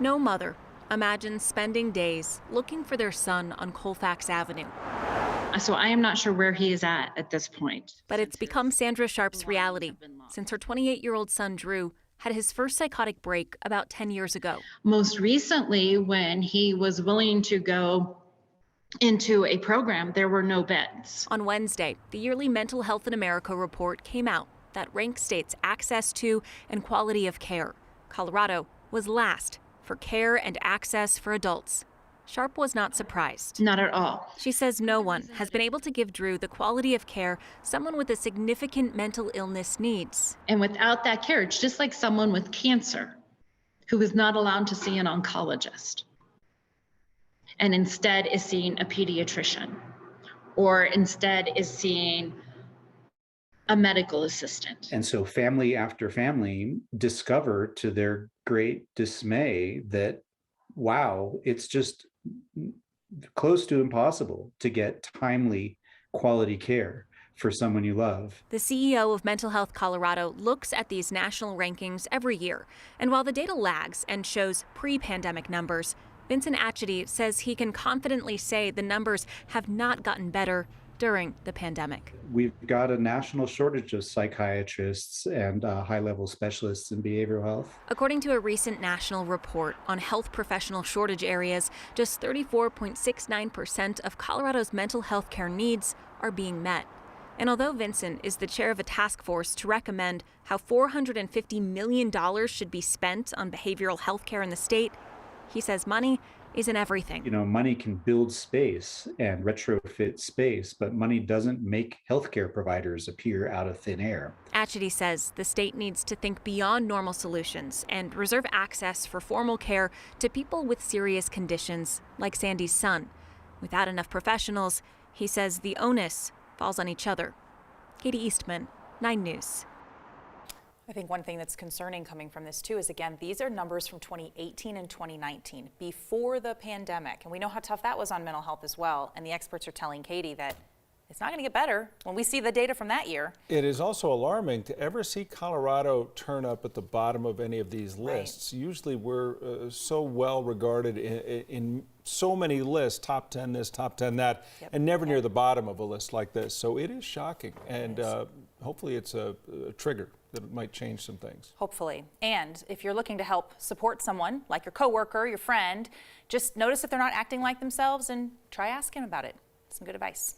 No mother imagines spending days looking for their son on Colfax Avenue. So I am not sure where he is at this point. But it's Since become his Sandra Sharp's belongings reality have been lost. since her 28-year-old son Drew had his first psychotic break about 10 years ago. Most recently, when he was willing to go into a program, there were no beds. On Wednesday, the yearly Mental Health in America report came out that ranks states' access to and quality of care. Colorado was last for care and access for adults. Sharp was not surprised. Not at all. She says no one has been able to give Drew the quality of care someone with a significant mental illness needs. And without that care, it's just like someone with cancer who is not allowed to see an oncologist and instead is seeing a pediatrician or instead is seeing a medical assistant. And so family after family discover to their great dismay that, wow, it's just close to impossible to get timely quality care for someone you love. The CEO of Mental Health Colorado looks at these national rankings every year. And while the data lags and shows pre-pandemic numbers, Vincent Atchity says he can confidently say the numbers have not gotten better during the pandemic. We've got a national shortage of psychiatrists and high-level specialists in behavioral health. According to a recent national report on health professional shortage areas, just 34.69% of Colorado's mental health care needs are being met. And although Vincent is the chair of a task force to recommend how $450 million should be spent on behavioral health care in the state, he says money isn't everything. You know, money can build space and retrofit space, but money doesn't make healthcare providers appear out of thin air. Atchity says the state needs to think beyond normal solutions and reserve access for formal care to people with serious conditions like Sandy's son. Without enough professionals, he says the onus falls on each other. Katie Eastman, 9 News. I think one thing that's concerning coming from this too is, again, these are numbers from 2018 and 2019, before the pandemic. And we know how tough that was on mental health as well. And the experts are telling Katie that it's not going to get better when we see the data from that year. It is also alarming to ever see Colorado turn up at the bottom of any of these lists. Right. Usually we're so well regarded in so many lists, top 10 this, top 10 that, and never near the bottom of a list like this. So it is shocking. And hopefully it's a trigger that might change some things. Hopefully. And if you're looking to help support someone like your coworker, your friend, just notice if they're not acting like themselves and try asking about it. Some good advice.